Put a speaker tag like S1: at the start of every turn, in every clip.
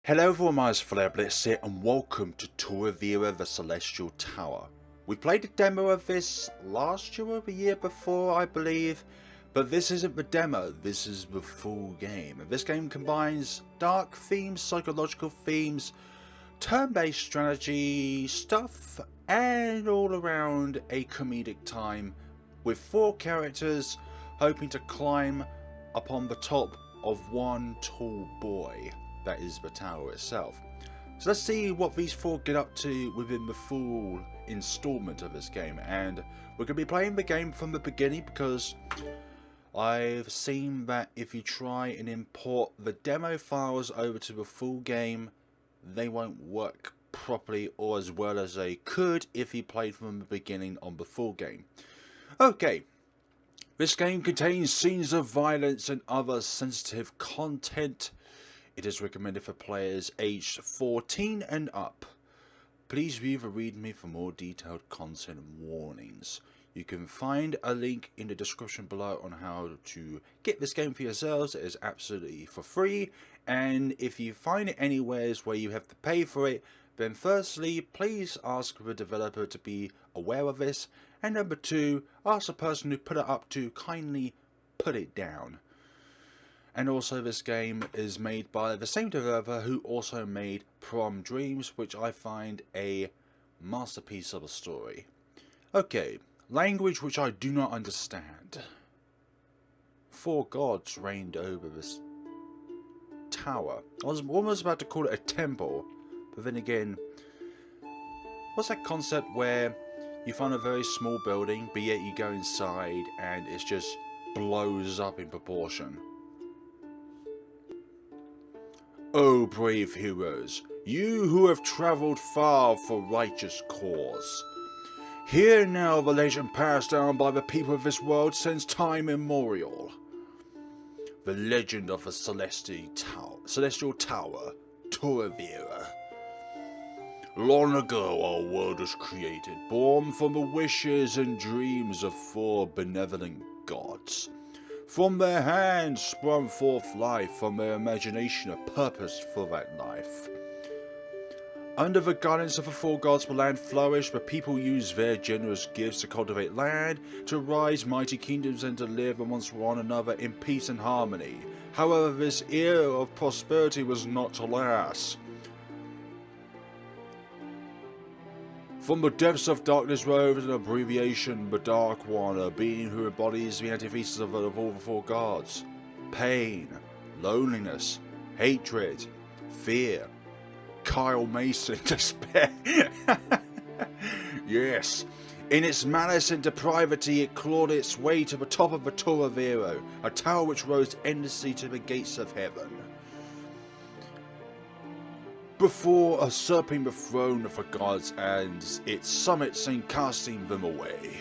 S1: Hello everyone, my name is FlareBlitzed here and welcome to Turovero the Celestial Tower. We played a demo of this last year or the year before, I believe, but this isn't the demo, this is the full game. This game combines dark themes, psychological themes, turn-based strategy stuff, and all around a comedic time with 4 characters hoping to climb upon the top of one tall boy. That is the tower itself. So let's see what these 4 get up to within the full installment of this game, and we're going to be playing the game from the beginning because I've seen that if you try and import the demo files over to the full game, they won't work properly or as well as they could if you played from the beginning on the full game. Okay, this game contains scenes of violence and other sensitive content. It is recommended for players aged 14 and up. Please view the README for more detailed content and warnings. You can find a link in the description below on how to get this game for yourselves. It is absolutely for free, and if you find it anywhere where you have to pay for it, then firstly, please ask the developer to be aware of this, and number 2, ask the person who put it up to kindly put it down. And also, this game is made by the same developer who also made Prom Dreams, which I find a masterpiece of a story. Okay, language which I do not understand. 4 gods reigned over this tower. I was almost about to call it a temple, but then again, what's that concept where you find a very small building, but yet you go inside and it just blows up in proportion? O brave heroes, you who have travelled far for righteous cause, hear now the legend passed down by the people of this world since time immemorial. The legend of the Celestial Tower, Turovero. Long ago our world was created, born from the wishes and dreams of 4 benevolent gods. From their hands sprung forth life, from their imagination a purpose for that life. Under the guidance of the 4 gods, the land flourished, but people used their generous gifts to cultivate land, to rise mighty kingdoms and to live amongst one another in peace and harmony. However, this era of prosperity was not to last. From the depths of darkness rose an abbreviation, the Dark One, a being who embodies the antithesis of all the 4 gods. Pain, loneliness, hatred, fear, Kyle Mason, despair. Yes, in its malice and depravity it clawed its way to the top of the Turovero, a tower which rose endlessly to the gates of heaven, before usurping the throne of the gods and its summits and casting them away.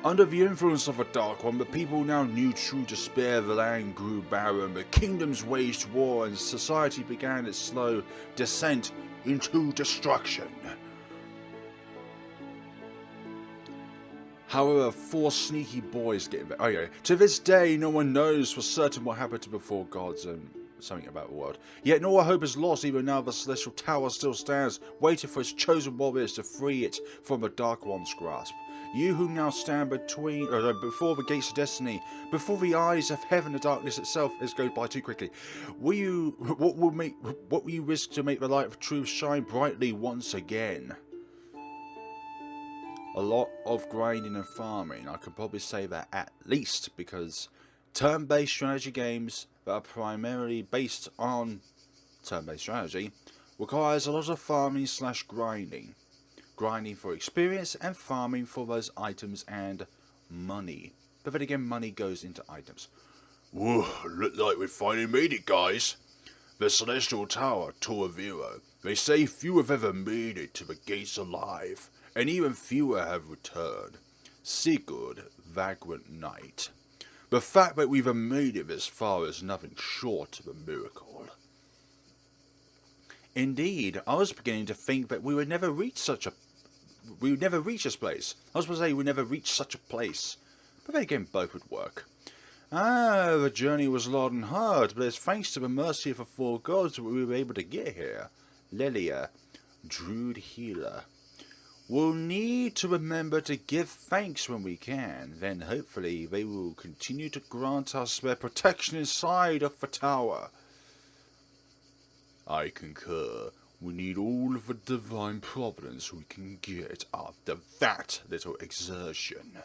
S1: Under the influence of the Dark One, the people now knew true despair. The land grew barren, the kingdoms waged war, and society began its slow descent into destruction. However, 4 sneaky boys get involved. Okay, to this day, no one knows for certain what happened to the 4 gods and something about the world. Yet no hope is lost. Even now the Celestial Tower still stands, waiting for its chosen warriors to free it from the Dark One's grasp. You who now stand before the gates of destiny, before the eyes of heaven, the darkness itself is going by too quickly. What will you risk to make the light of truth shine brightly once again? A lot of grinding and farming. I can probably say that at least, because turn-based strategy games that are primarily based on turn-based strategy requires a lot of farming / grinding. Grinding for experience and farming for those items and money. But then again, money goes into items. Whoa, look like we finally made it, guys. The Celestial Tower, Turovero. They say few have ever made it to the gates alive, and even fewer have returned. Sigurd, vagrant knight. The fact that we've made it this far is nothing short of a miracle. Indeed, I was beginning to think that we would never reach this place. I was going to say we never reach such a place, but then again, both would work. Ah, the journey was long and hard, but it's thanks to the mercy of the four gods that we were able to get here. Leilia, Druid Healer. We'll need to remember to give thanks when we can, then hopefully they will continue to grant us their protection inside of the tower. I concur. We need all of the divine providence we can get after that little exertion.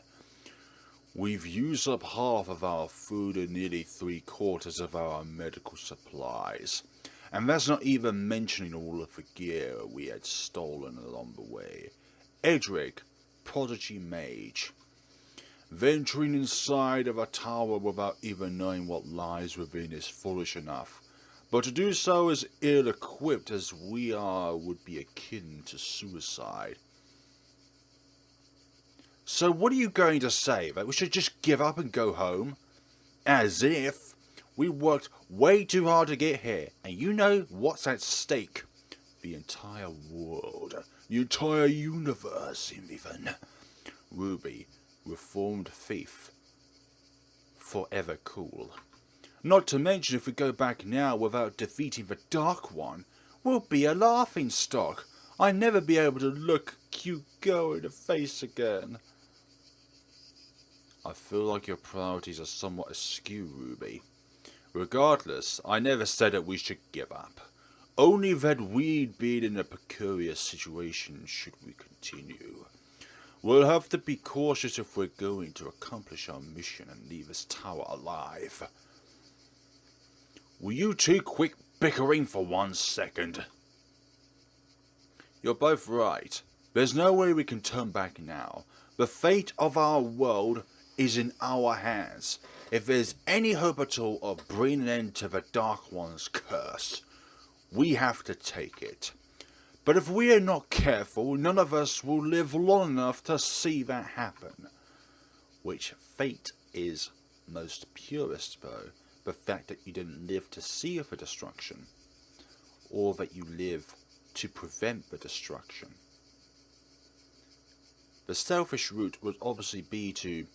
S1: We've used up half of our food and nearly 3/4 of our medical supplies. And that's not even mentioning all of the gear we had stolen along the way. Edric, prodigy mage. Venturing inside of a tower without even knowing what lies within is foolish enough. But to do so as ill-equipped as we are would be akin to suicide. So what are you going to say? That we should just give up and go home? As if. We worked way too hard to get here, and you know what's at stake. The entire world. The entire universe, even. Ruby, reformed thief. Forever cool. Not to mention if we go back now without defeating the Dark One, we'll be a laughing stock. I'll never be able to look a cute girl in the face again. I feel like your priorities are somewhat askew, Ruby. Regardless, I never said that we should give up. Only that we'd be in a precarious situation should we continue. We'll have to be cautious if we're going to accomplish our mission and leave this tower alive. Will you two quit bickering for 1 second? You're both right. There's no way we can turn back now. The fate of our world is in our hands. If there's any hope at all of bringing an end to the Dark One's curse, we have to take it. But if we are not careful, none of us will live long enough to see that happen. Which fate is most purest, though. The fact that you didn't live to see the destruction, or that you live to prevent the destruction. The selfish route would obviously be to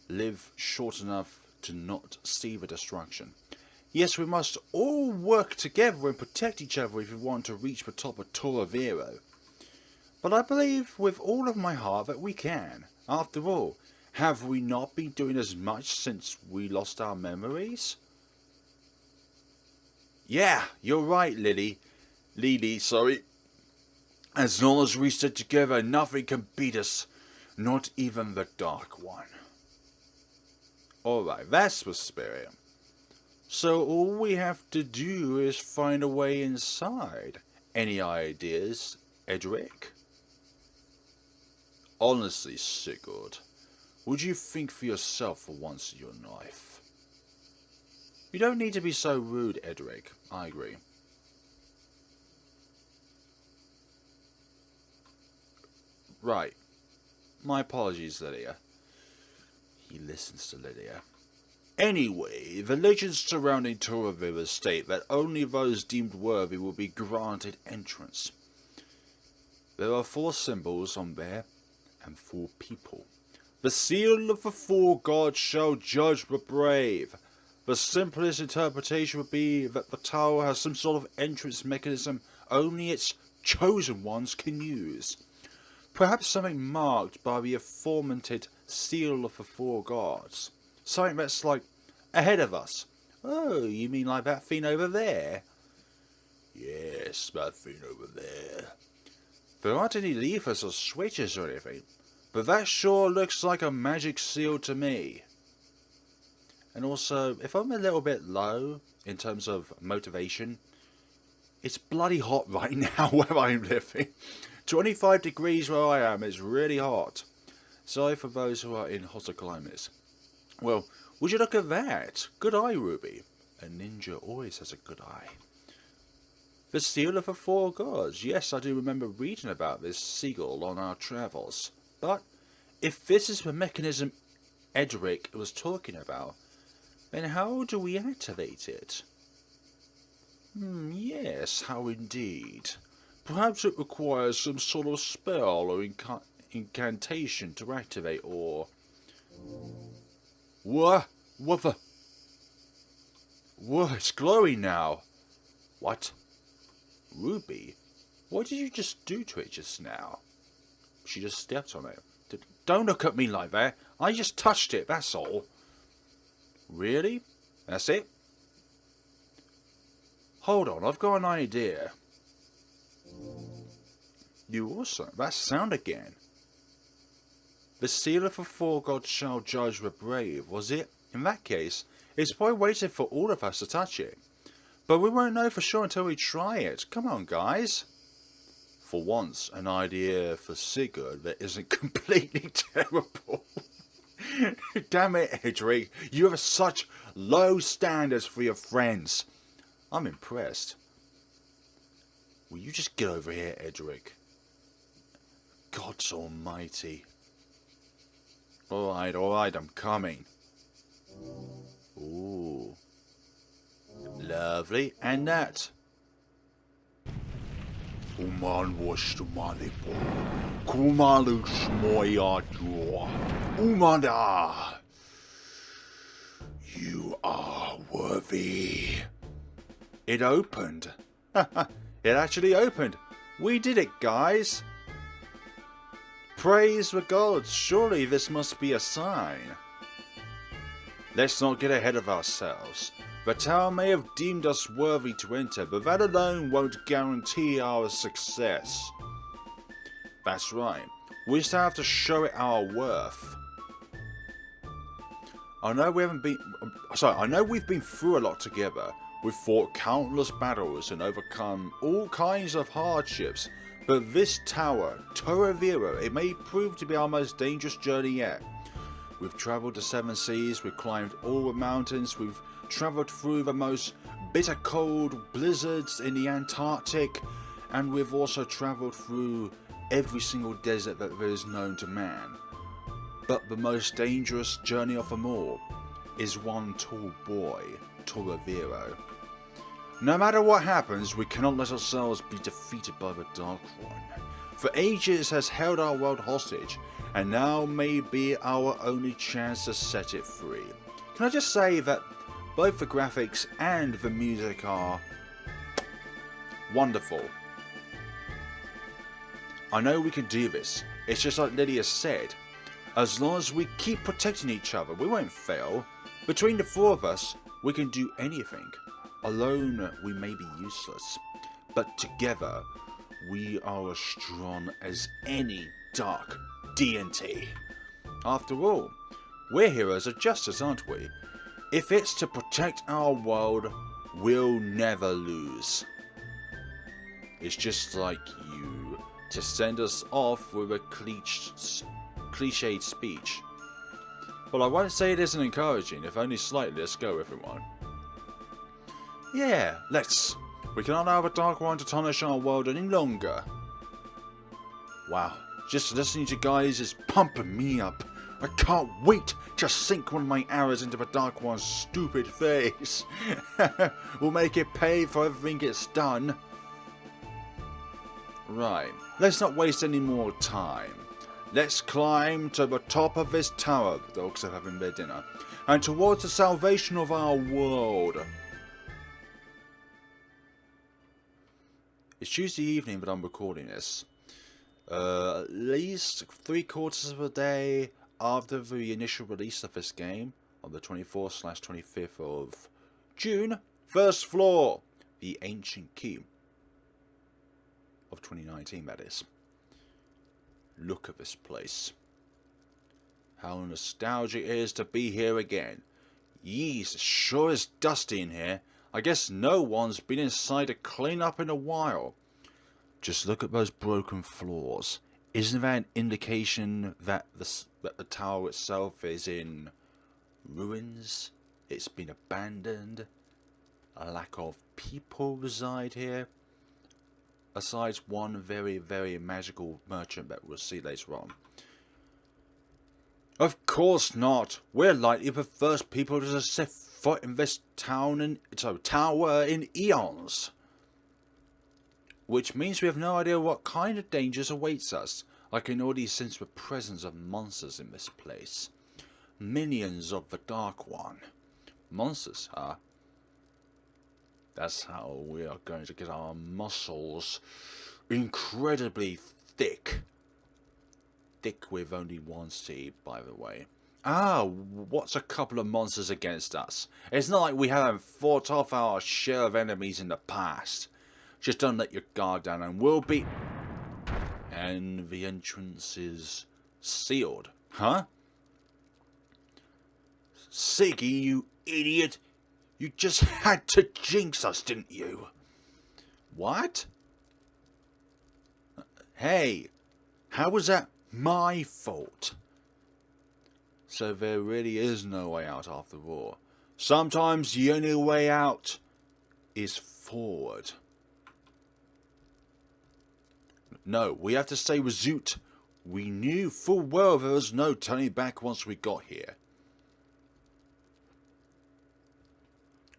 S1: live short enough to not see the destruction. Yes, we must all work together and protect each other if we want to reach the top of Turovero. But I believe with all of my heart that we can. After all, have we not been doing as much since we lost our memories? Yeah, you're right, Lily, sorry. As long as we stick together, nothing can beat us. Not even the Dark One. Alright, that's the spirit. So all we have to do is find a way inside. Any ideas, Edric? Honestly, Sigurd, would you think for yourself for once in your life? You don't need to be so rude, Edric. I agree. Right. My apologies, Leilia. He listens to Leilia. Anyway, the legends surrounding Turovero state that only those deemed worthy will be granted entrance. There are 4 symbols on there, and 4 people. The seal of the 4 gods shall judge the brave. The simplest interpretation would be that the tower has some sort of entrance mechanism only its chosen ones can use. Perhaps something marked by the aforementioned seal of the 4 gods. Something that's like ahead of us. Oh, you mean like that thing over there? Yes, that thing over there. There aren't any levers or switches or anything, but that sure looks like a magic seal to me. And also, if I'm a little bit low in terms of motivation, it's bloody hot right now where I'm living. 25 degrees where I am is really hot. Sorry for those who are in hotter climates. Well, would you look at that? Good eye, Ruby. A ninja always has a good eye. The seal of the 4 gods. Yes, I do remember reading about this seagull on our travels. But if this is the mechanism Edric was talking about, then how do we activate it? Yes, how indeed. Perhaps it requires some sort of spell or incantation to activate, or... What? What the? Whoa, it's glowing now. What? Ruby? What did you just do to it just now? She just stepped on it. Don't look at me like that. I just touched it, that's all. Really? That's it? Hold on, I've got an idea. You also? That sound again. The seal of the four gods shall judge the brave, was it? In that case, it's probably waiting for all of us to touch it. But we won't know for sure until we try it. Come on, guys. For once, an idea for Sigurd that isn't completely terrible. Damn it, Edric. You have such low standards for your friends. I'm impressed. Will you just get over here, Edric? God's almighty. Alright, I'm coming. Ooh. Lovely. And that. Umanda. You are worthy. It opened. It actually opened. We did it, guys. Praise the gods. Surely this must be a sign. Let's not get ahead of ourselves. The tower may have deemed us worthy to enter, but that alone won't guarantee our success. That's right. We just have to show it our worth. I know we've been through a lot together. We've fought countless battles and overcome all kinds of hardships. But this tower, Turovero, it may prove to be our most dangerous journey yet. We've travelled the 7 seas, we've climbed all the mountains, we've travelled through the most bitter cold blizzards in the Antarctic, and we've also travelled through every single desert that there is known to man. But the most dangerous journey of them all is one tall boy, Turovero. No matter what happens, we cannot let ourselves be defeated by the Dark One. For ages has held our world hostage, and now may be our only chance to set it free. Can I just say that both the graphics and the music are wonderful. I know we can do this. It's just like Leilia said. As long as we keep protecting each other, we won't fail. Between the 4 of us, we can do anything. Alone, we may be useless. But together, we are as strong as any dark deity. After all, we're heroes of justice, aren't we? If it's to protect our world, we'll never lose. It's just like you to send us off with a cliched speech. Well, I won't say it isn't encouraging, if only slightly. Let's go, everyone. Yeah, let's. We cannot allow the Dark One to tarnish our world any longer. Wow, just listening to you guys is pumping me up. I can't wait to sink one of my arrows into the Dark One's stupid face. We'll make it pay for everything it's done. Right, let's not waste any more time. Let's climb to the top of this tower, the dogs are having their dinner, and towards the salvation of our world. It's Tuesday evening, but I'm recording this. At least 3/4 of a day after the initial release of this game, on the 24/25th of June. First floor, the ancient key of 2019, that is. Look at this place. How nostalgic it is to be here again. Yeez, it sure is dusty in here. I guess no one's been inside to clean up in a while. Just look at those broken floors. Isn't that an indication that the tower itself is in ruins? It's been abandoned. A lack of people reside here. Aside one very, very magical merchant that we'll see later on. Of course not. We're likely the first people to set foot in this tower in eons. Which means we have no idea what kind of dangers awaits us. I can already sense the presence of monsters in this place. Minions of the Dark One. Monsters, huh? That's how we are going to get our muscles incredibly thick. Thick with only one C, by the way. Ah, what's a couple of monsters against us? It's not like we haven't fought off our share of enemies in the past. Just don't let your guard down and we'll be... And the entrance is sealed. Huh? Siggy, you idiot! You just had to jinx us, didn't you? What? Hey, how was that my fault? So there really is no way out after all. Sometimes the only way out is forward. No, we have to stay resolute. We knew full well there was no turning back once we got here.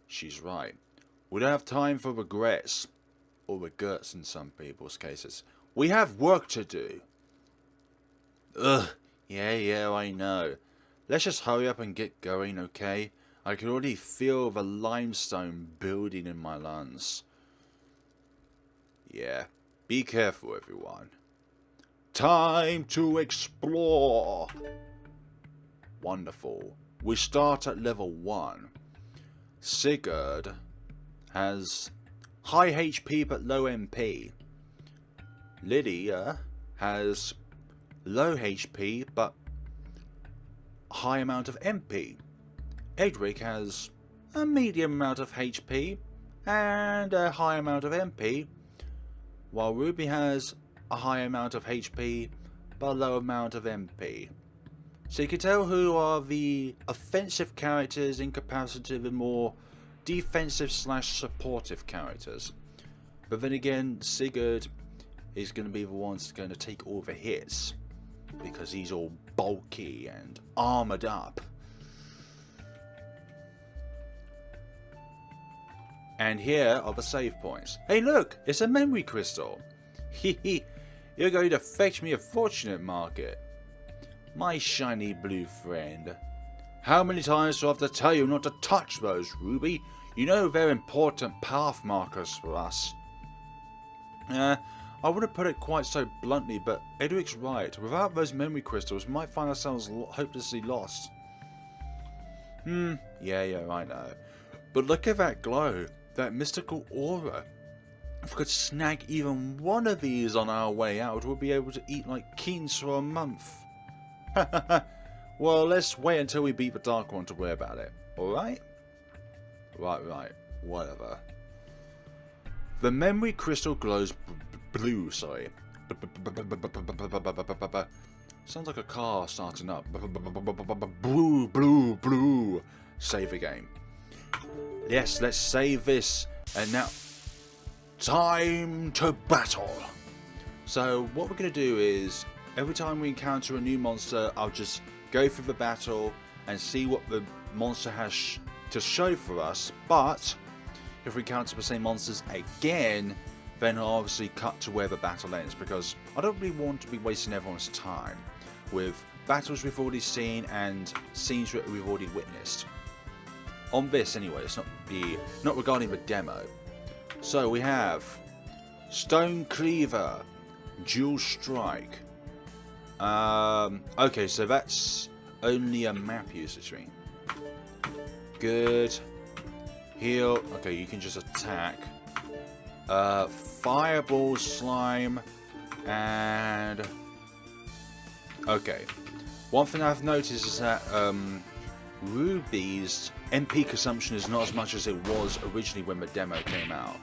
S1: She's right. We don't have time for regrets. Or regrets in some people's cases. We have work to do. Ugh. Yeah, I know. Let's just hurry up and get going, okay? I can already feel the limestone building in my lungs. Yeah. Be careful, everyone. Time to explore. Wonderful. We start at level 1. Sigurd has high HP but low MP. Leilia has low HP but high amount of MP. Edric has a medium amount of HP and a high amount of MP, while Ruby has a high amount of HP but a low amount of MP. So you can tell who are the offensive characters in comparison to the more defensive / supportive characters. But then again, Sigurd is going to be the one that's going to take all the hits, because he's all bulky and armoured up. And here are the save points. Hey look, it's a memory crystal. Hehe, you're going to fetch me a fortune at market. My shiny blue friend. How many times do I have to tell you not to touch those, Ruby? You know they're important path markers for us. I wouldn't put it quite so bluntly, but Edric's right. Without those memory crystals, we might find ourselves hopelessly lost. Yeah, I know. But look at that glow, that mystical aura. If we could snag even one of these on our way out, we'll be able to eat like kings for a month. Well, let's wait until we beat the Dark One to worry about it, alright? Right, whatever. The memory crystal glows blue, sorry. Sounds like a car starting up. Blue. Save the game. Yes, let's save this. And now, time to battle. So what we're going to do is, every time we encounter a new monster, I'll just go through the battle and see what the monster has to show for us. But if we encounter the same monsters again, then I'll obviously cut to where the battle ends, because I don't really want to be wasting everyone's time with battles we've already seen and scenes that we've already witnessed. On this anyway, it's not regarding the demo. So we have Stone Cleaver, Dual Strike. Okay, so that's only a map usage screen. Good. Heal. Okay, you can just attack. Fireball, Slime, and... Okay. One thing I've noticed is that Ruby's MP consumption is not as much as it was originally when the demo came out.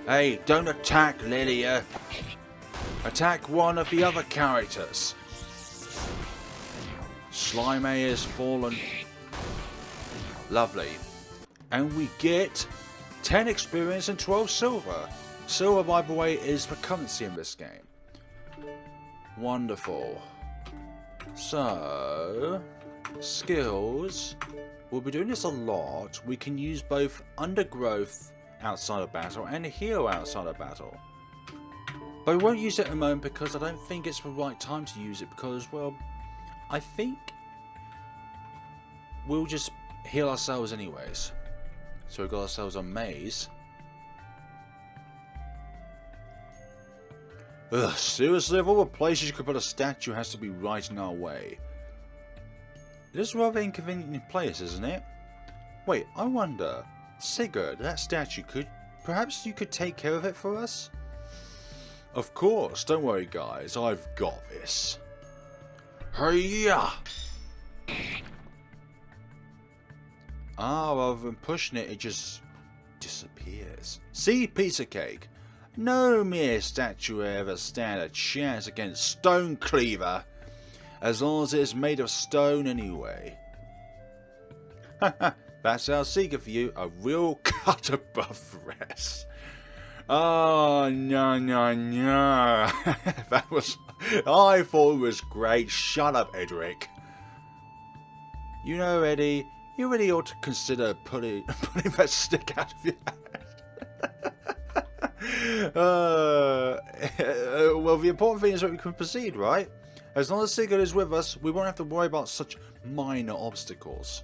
S1: Hey, don't attack Leilia. Attack one of the other characters. Slime A has fallen. Lovely. And we get 10 experience and 12 silver. Silver, by the way, is the currency in this game. Wonderful. So, skills. We'll be doing this a lot. We can use both Undergrowth outside of battle and Heal outside of battle. But I won't use it at the moment because I don't think it's the right time to use it because, well, I think we'll just heal ourselves anyways. So we've got ourselves a maze. Ugh, seriously, of all the places you could put a statue has to be right in our way. It is a rather inconvenient place, isn't it? Wait, I wonder, Sigurd, that statue, perhaps you could take care of it for us? Of course, don't worry guys, I've got this. Hiya! Ah, rather than pushing it, it just disappears. See, piece of cake. No mere statue ever stand a chance against Stone Cleaver, as long as it is made of stone anyway. Haha, that's our secret for you, a real cut above the rest. Oh, no. I thought it was great. Shut up, Edric. You know, Eddie, you really ought to consider putting that stick out of your hand. Well, the important thing is that we can proceed, right? As long as Sigurd is with us, we won't have to worry about such minor obstacles.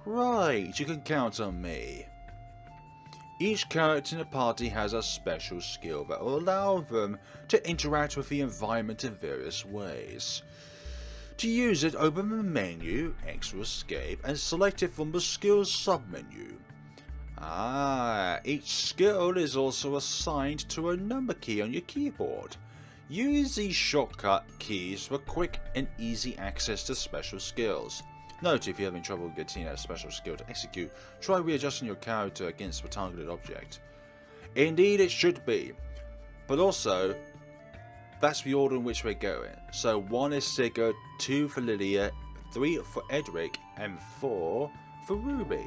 S1: Right, you can count on me. Each character in the party has a special skill that will allow them to interact with the environment in various ways. To use it, open the menu, X or Escape, and select it from the skills submenu. Each skill is also assigned to a number key on your keyboard. Use these shortcut keys for quick and easy access to special skills. Note, if you're having trouble getting a special skill to execute, try readjusting your character against the targeted object. Indeed it should be, but also, that's the order in which we're going. So 1 is Sigurd, 2 for Leilia, 3 for Edric, and 4 for Ruby.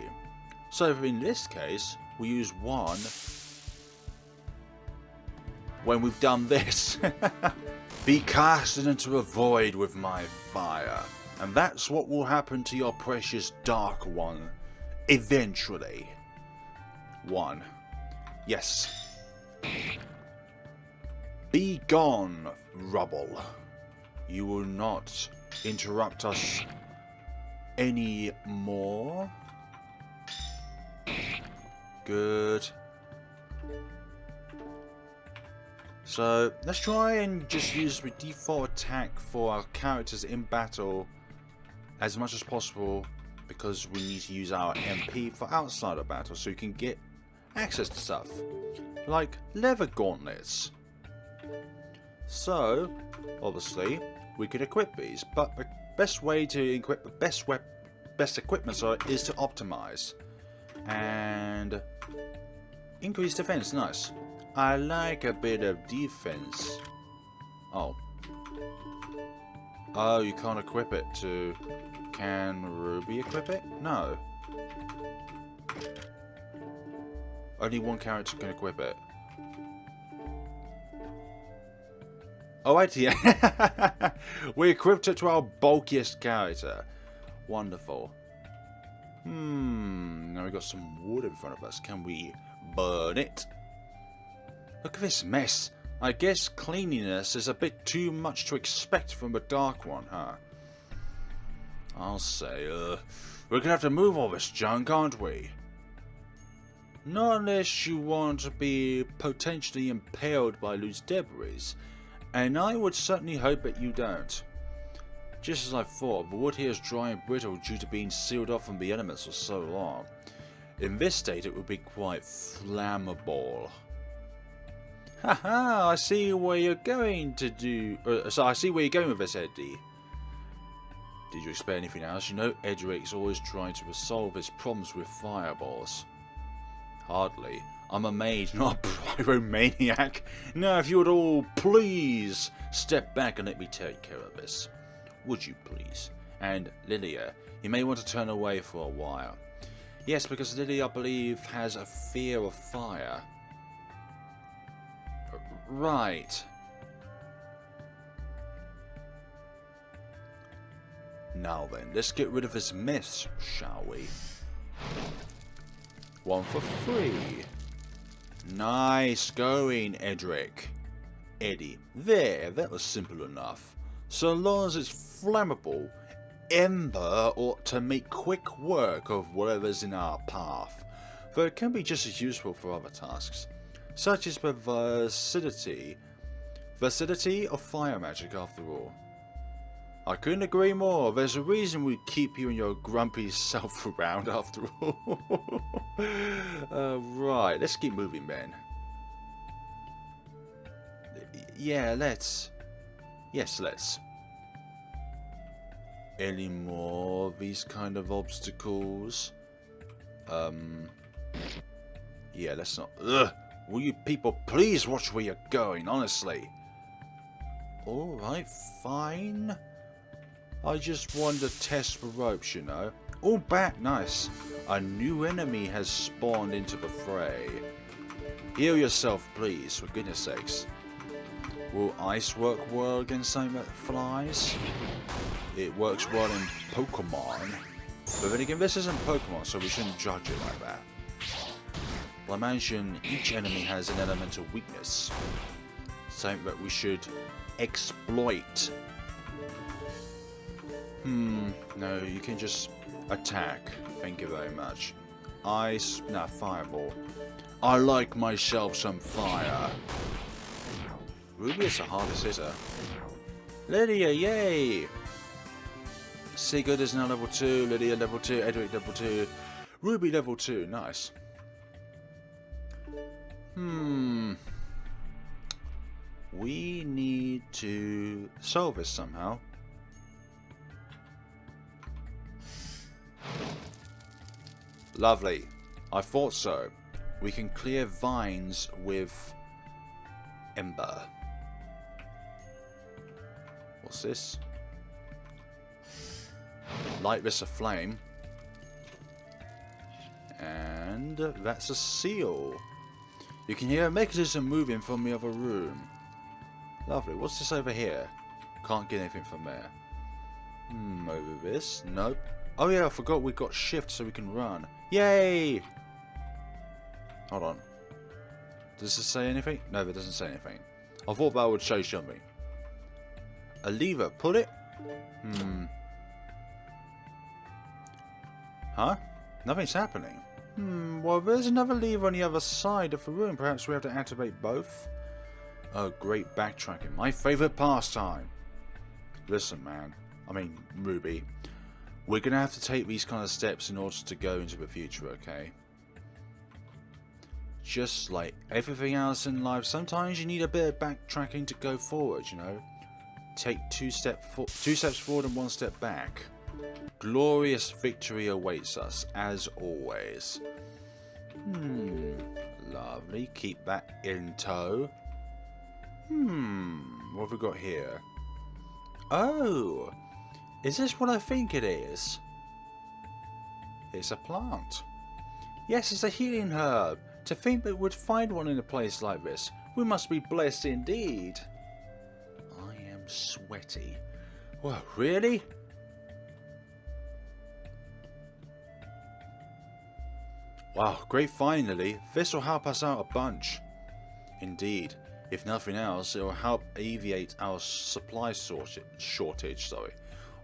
S1: So in this case, we use 1 when we've done this. Be casted into the void with my fire. And that's what will happen to your precious Dark One, eventually. 1. Yes. Be gone, rubble. You will not interrupt us anymore. Good. So, let's try and just use the default attack for our characters in battle as much as possible, because we need to use our MP for outside of battle so you can get access to stuff like leather gauntlets. So obviously we could equip these, but the best way to equip the best equipment is to optimize and increase defense. Nice. I like a bit of defense. Oh, you can't equip it to... Can Ruby equip it? No. Only one character can equip it. Oh, wait, yeah. We equipped it to our bulkiest character. Wonderful. Now we've got some wood in front of us. Can we burn it? Look at this mess. I guess cleanliness is a bit too much to expect from a Dark One, huh? I'll say, we're gonna have to move all this junk, aren't we? Not unless you want to be potentially impaled by loose debris, and I would certainly hope that you don't. Just as I thought, the wood here is dry and brittle due to being sealed off from the elements for so long. In this state, it would be quite flammable. Haha, I see where you're going to do. I see where you're going with this, Eddie. Did you expect anything else? You know, Edric's always trying to resolve his problems with fireballs. Hardly. I'm a mage, not a pyromaniac. Now, if you would all please step back and let me take care of this. Would you please? And Leilia, you may want to turn away for a while. Yes, because Leilia, I believe, has a fear of fire. Right. Now then, let's get rid of this mess, shall we? 1 for free. Nice going, Edric. eddy. There, that was simple enough. So long as it's flammable, ember ought to make quick work of whatever's in our path, though it can be just as useful for other tasks, such as versatility of fire magic after all. I couldn't agree more. There's a reason we keep you and your grumpy self around after all. Right, let's keep moving, man. Yeah, let's. Yes, let's. Any more of these kind of obstacles? Yeah, let's not. Ugh! Will you people please watch where you're going, honestly? Alright, fine. I just wanted to test the ropes, you know. All back, nice. A new enemy has spawned into the fray. Heal yourself, please, for goodness sakes. Will ice work well against something that flies? It works well in Pokemon. But then again, this isn't Pokemon, so we shouldn't judge it like that. Well, I imagine each enemy has an elemental weakness. Something that we should exploit. No, you can just attack. Thank you very much. Ice, nah, fireball. I like myself some fire. Ruby is the hardest hitter. Leilia, yay! Sigurd is now level 2, Leilia level 2, Edric level 2, Ruby level 2, nice. We need to solve this somehow. Lovely. I thought so. We can clear vines with ember. What's this? Light this a flame. And that's a seal. You can hear a mechanism moving from the other room. Lovely. What's this over here? Can't get anything from there. Over this? Nope. Oh yeah, I forgot we got shift so we can run. Yay! Hold on. Does this say anything? No, it doesn't say anything. I thought that would say something. A lever. Pull it? Huh? Nothing's happening. Well, there's another lever on the other side of the room. Perhaps we have to activate both? Oh, great backtracking. My favourite pastime. Listen, man. I mean, Ruby. We're going to have to take these kind of steps in order to go into the future, okay? Just like everything else in life, sometimes you need a bit of backtracking to go forward, you know? Take two steps forward and one step back. Glorious victory awaits us, as always. Lovely. Keep that in tow. What have we got here? Oh! Is this what I think it is? It's a plant. Yes, it's a healing herb. To think that we'd find one in a place like this. We must be blessed indeed. I am sweaty. Well, really? Wow, great finally. This will help us out a bunch. Indeed. If nothing else, it will help alleviate our supply shortage,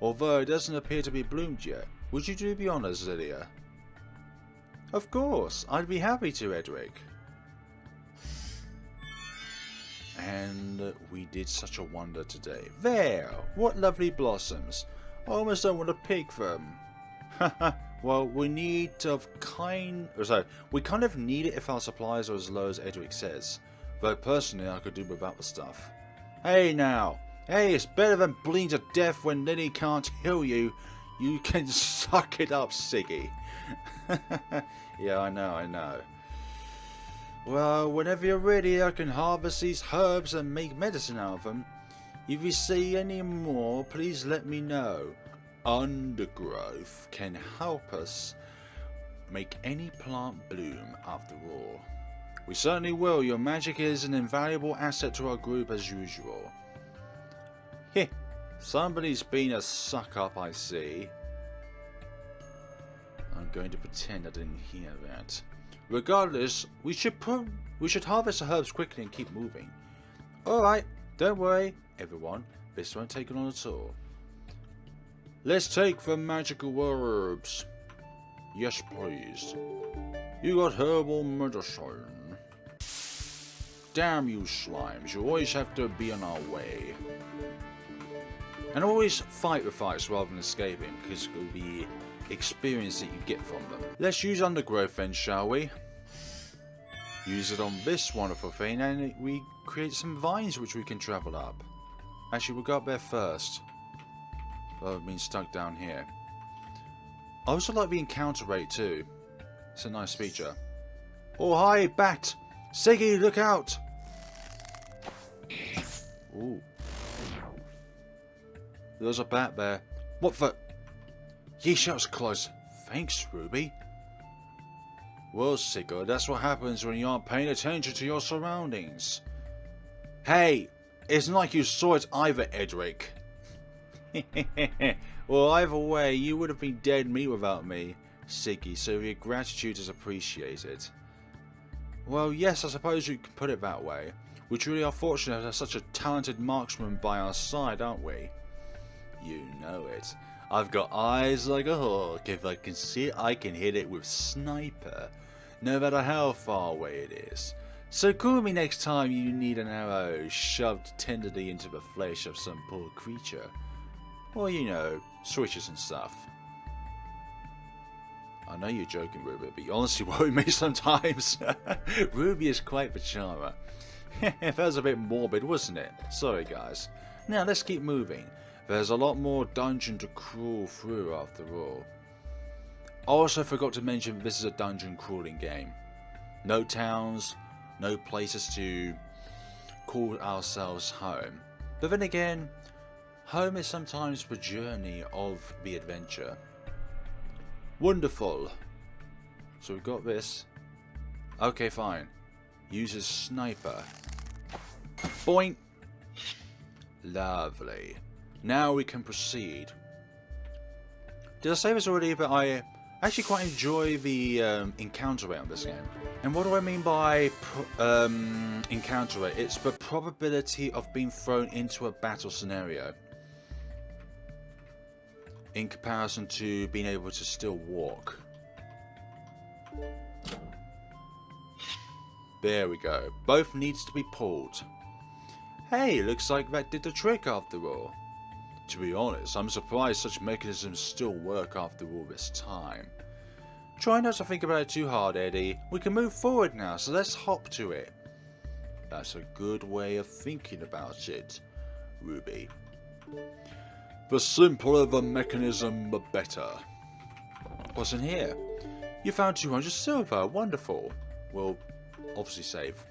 S1: although it doesn't appear to be bloomed yet. Would you do the honours, Leilia? Of course, I'd be happy to, Edric. And we did such a wonder today. There! What lovely blossoms. I almost don't want to pick them. Well, we need to we kind of need it if our supplies are as low as Edric says. Though personally, I could do without the stuff. Hey now! Hey, it's better than bleeding to death when Lily can't heal you. You can suck it up, Siggy. Yeah, I know. Well, whenever you're ready, I can harvest these herbs and make medicine out of them. If you see any more, please let me know. Undergrowth can help us make any plant bloom after all. We certainly will. Your magic is an invaluable asset to our group as usual. Heh, somebody's been a suck-up, I see. I'm going to pretend I didn't hear that. Regardless, we should harvest the herbs quickly and keep moving. Alright, don't worry, everyone. This won't take long at all. Let's take the magical herbs. Yes, please. You got herbal medicine. Damn you slimes, you always have to be on our way. And always fight the fights rather than escaping, because it will be experience that you get from them. Let's use undergrowth then, shall we? Use it on this wonderful thing, and we create some vines which we can travel up. Actually, we'll go up there first. Oh, I've been stuck down here. I also like the encounter rate too. It's a nice feature. Oh, hi, bat! Siggy, look out! Ooh. There's a bat there. What the? Yeesh, that was close. Thanks, Ruby. Well, Sigurd, that's what happens when you aren't paying attention to your surroundings. Hey, it's not like you saw it either, Edric. Well, either way, you would have been dead meat without me, Siggy, so your gratitude is appreciated. Well, yes, I suppose you could put it that way. We truly are fortunate to have such a talented marksman by our side, aren't we? You know it. I've got eyes like a hawk. If I can see it, I can hit it with sniper, no matter how far away it is. So call me next time you need an arrow shoved tenderly into the flesh of some poor creature. Or, you know, switches and stuff. I know you're joking, Ruby, but you honestly worry me sometimes. Ruby is quite the charmer. That was a bit morbid, wasn't it? Sorry, guys. Now, let's keep moving. There's a lot more dungeon to crawl through after all. I also forgot to mention this is a dungeon crawling game. No towns, no places to call ourselves home. But then again, home is sometimes the journey of the adventure. Wonderful. So we've got this. Okay, fine. Uses sniper. Boink. Lovely. Now we can proceed. Did I say this already? But I actually quite enjoy the encounter rate on this game. And what do I mean by encounter rate? It's the probability of being thrown into a battle scenario in comparison to being able to still walk. There we go. Both needs to be pulled. Hey, looks like that did the trick after all. To be honest, I'm surprised such mechanisms still work after all this time. Try not to think about it too hard, Eddie. We can move forward now, so let's hop to it. That's a good way of thinking about it, Ruby. The simpler the mechanism, the better. What's in here? You found 200 silver. Wonderful. We'll obviously save.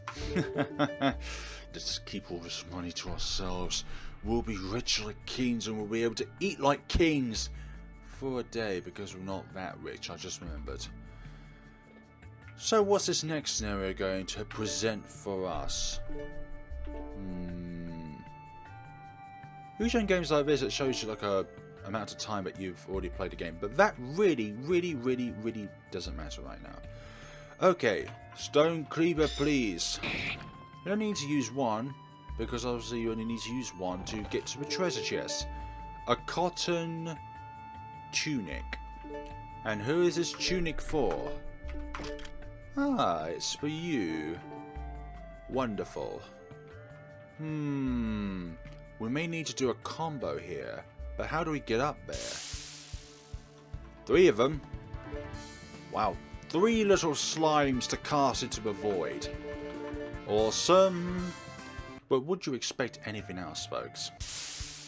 S1: Let's keep all this money to ourselves. We'll be rich like kings and we'll be able to eat like kings for a day because we're not that rich, I just remembered. So what's this next scenario going to present for us? Usually in games like this it shows you like a amount of time that you've already played a game, but that really doesn't matter right now. Okay, stone cleaver please. You don't need to use one, because obviously you only need to use one to get to the treasure chest. A cotton tunic. And who is this tunic for? Ah, it's for you. Wonderful. We may need to do a combo here, but how do we get up there? 3 of them? Wow, 3 little slimes to cast into the void. Awesome. But would you expect anything else, folks?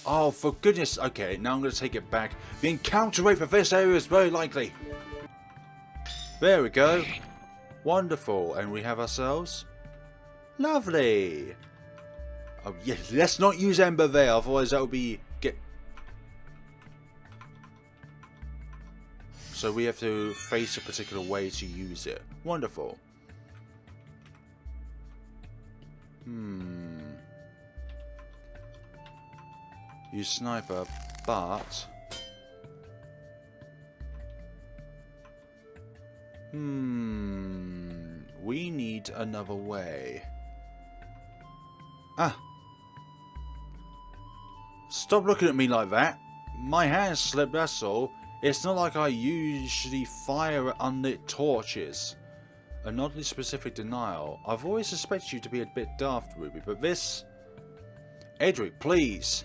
S1: Oh, for goodness. Okay, now I'm going to take it back. The encounter rate for this area is very likely. There we go. Wonderful. And we have ourselves... Lovely. Oh, yeah, let's not use Ember there, otherwise that would be... So we have to face a particular way to use it. Wonderful. Use sniper, but... we need another way. Ah, Stop looking at me like that. My hand slipped, that's all. It's not like I usually fire at unlit torches. An oddly specific denial. I've always suspected you to be a bit daft, Ruby, but this... Edric, please.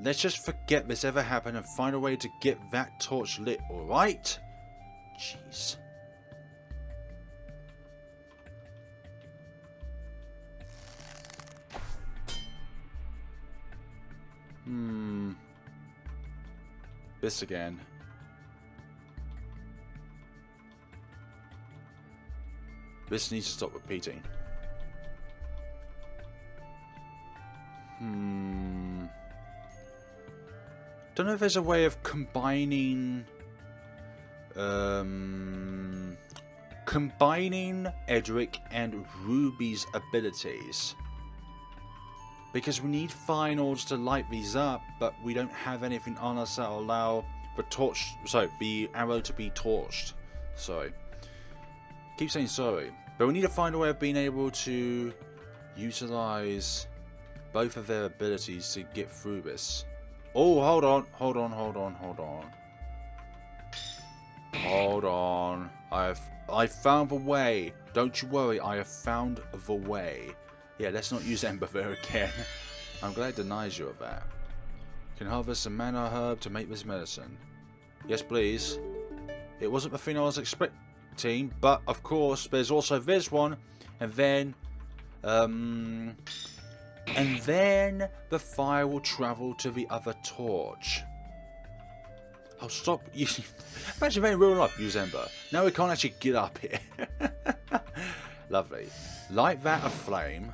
S1: Let's just forget this ever happened and find a way to get that torch lit, alright? Jeez. This again. This needs to stop repeating. Don't know if there's a way of combining Edric and Ruby's abilities. Because we need finals to light these up, but we don't have anything on us that will allow the arrow to be torched. Sorry. Keep saying sorry. But we need to find a way of being able to utilize both of their abilities to get through this. Oh, hold on. I found the way. Don't you worry, I have found the way. Yeah, let's not use Ember there again. I'm glad it denies you of that. Can harvest a mana herb to make this medicine. Yes, please. It wasn't the thing I was expecting, but of course, there's also this one, and then the fire will travel to the other torch. Oh, stop using... Imagine that in real life, use Ember. Now we can't actually get up here. Lovely. Light that aflame.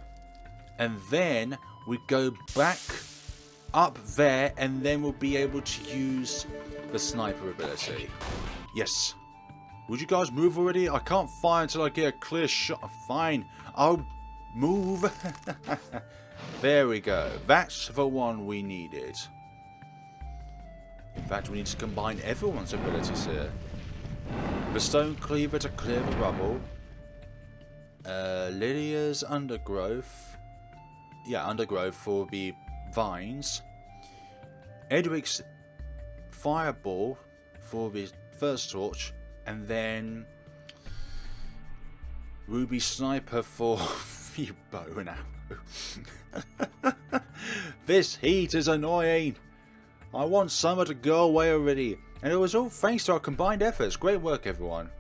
S1: And then we go back up there, and then we'll be able to use the sniper ability. Yes. Would you guys move already? I can't fire until I get a clear shot. Fine. I'll move. There we go. That's the one we needed. In fact, we need to combine everyone's abilities here. The stone cleaver to clear the rubble. Leilia's undergrowth. Yeah, undergrowth for the vines. Edric's fireball for the first torch. And then Ruby sniper for the bow and arrow. This heat is annoying. I want summer to go away already. And it was all thanks to our combined efforts. Great work, everyone.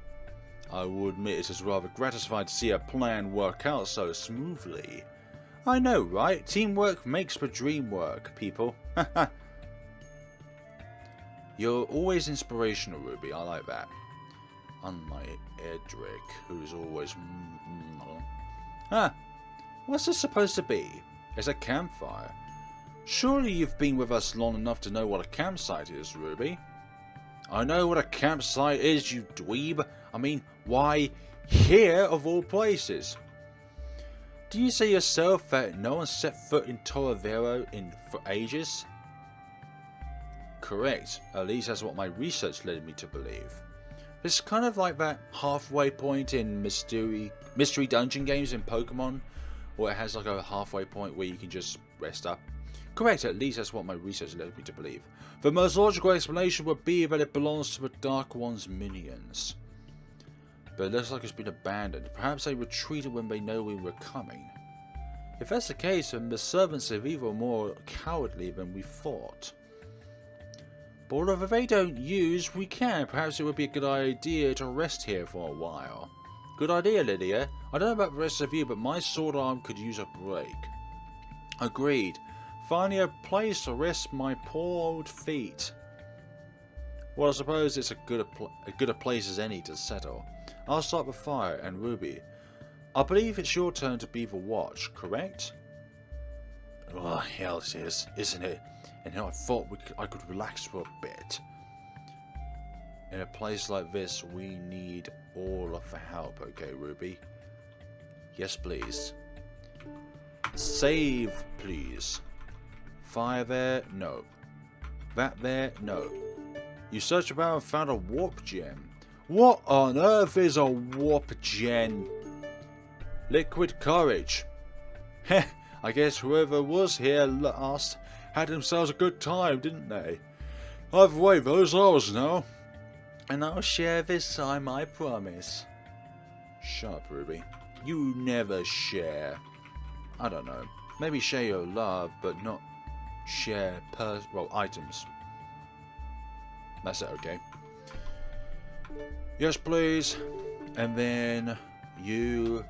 S1: I will admit it is rather gratifying to see a plan work out so smoothly. I know, right? Teamwork makes the dream work, people. You're always inspirational, Ruby. I like that. Unlike Edric, who's always... What's this supposed to be? It's a campfire. Surely you've been with us long enough to know what a campsite is, Ruby. I know what a campsite is, you dweeb. I mean, why here of all places? Do you say yourself that no one set foot in Turovero for ages? Correct. At least that's what my research led me to believe. It's kind of like that halfway point in mystery dungeon games in Pokemon, where it has like a halfway point where you can just rest up. Correct, at least that's what my research led me to believe. The most logical explanation would be that it belongs to the Dark One's minions. But it looks like it's been abandoned. Perhaps they retreated when they know we were coming. If that's the case, then the servants are even more cowardly than we thought. But although they don't use, we can. Perhaps it would be a good idea to rest here for a while. Good idea, Leilia. I don't know about the rest of you, but my sword arm could use a break. Agreed. Finally a place to rest my poor old feet. Well, I suppose it's as good a place as any to settle. I'll start the fire, and Ruby, I believe it's your turn to be the watch, correct? Oh, hell it is, isn't it? And I thought I could relax for a bit. In a place like this, we need all of the help, okay, Ruby? Yes, please. Save, please. Fire there? No. That there? No. You searched about and found a warp gem. What on earth is a warp gem? Liquid courage. Heh, I guess whoever was here last had themselves a good time, didn't they? I've weighed those hours now. And I'll share this time, I promise. Shut up, Ruby. You never share. I don't know. Maybe share your love, but not share items. That's it, okay. Yes, please. And then you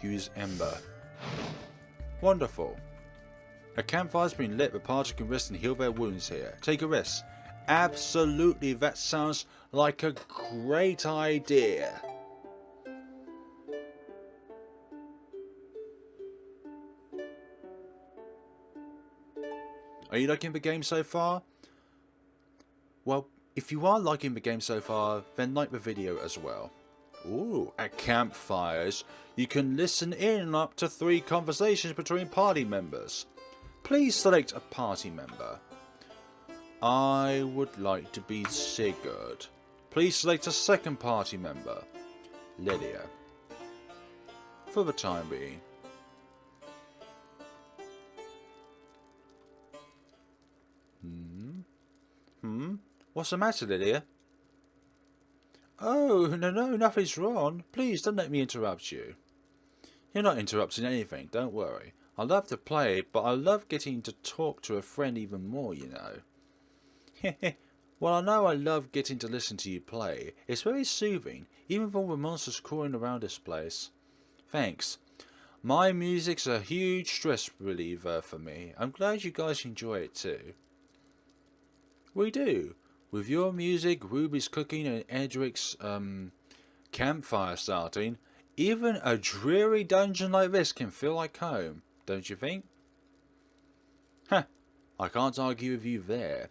S1: use Ember. Wonderful. A campfire's been lit, the party can rest and heal their wounds here. Take a rest. Absolutely, that sounds like a great idea. Are you liking the game so far? Well, if you are liking the game so far, then like the video as well. Ooh, at campfires, you can listen in up to 3 conversations between party members. Please select a party member. I would like to be Sigurd. Please select a second party member. Leilia. For the time being. What's the matter, Leilia? Oh, no, nothing's wrong. Please don't let me interrupt you. You're not interrupting anything, don't worry. I love to play, but I love getting to talk to a friend even more, you know. Well, I know I love getting to listen to you play. It's very soothing, even with all the monsters crawling around this place. Thanks. My music's a huge stress reliever for me. I'm glad you guys enjoy it too. We do. With your music, Ruby's cooking, and Edric's campfire starting, even a dreary dungeon like this can feel like home, don't you think? Huh, I can't argue with you there.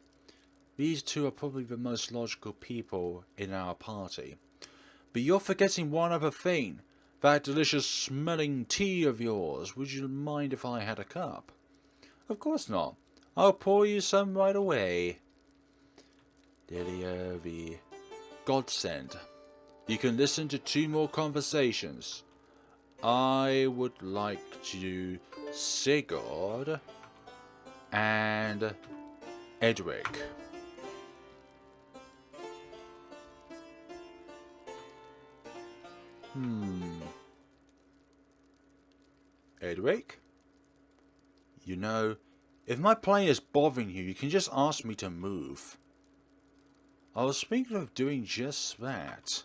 S1: These two are probably the most logical people in our party. But you're forgetting one other thing. That delicious smelling tea of yours. Would you mind if I had a cup? Of course not. I'll pour you some right away. Leilia, the godsend. You can listen to 2 more conversations. I would like to Sigurd and Edric. Edric? You know, if my plane is bothering you, you can just ask me to move. I was thinking of doing just that.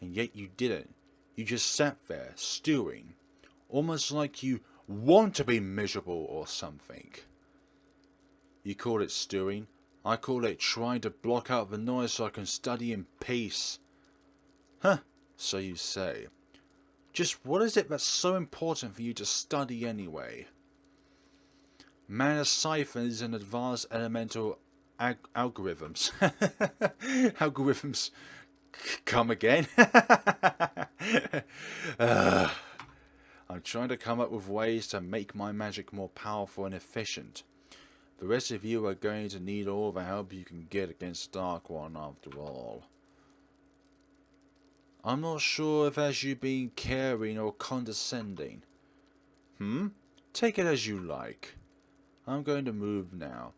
S1: And yet you didn't. You just sat there, stewing. Almost like you want to be miserable or something. You call it stewing. I call it trying to block out the noise so I can study in peace. Huh, so you say. Just what is it that's so important for you to study anyway? Mana ciphers and advanced elemental algorithms. Algorithms. Come again. I'm trying to come up with ways to make my magic more powerful and efficient. The rest of you are going to need all the help you can get against Dark One after all. I'm not sure if that's you being caring or condescending. Take it as you like. I'm going to move now.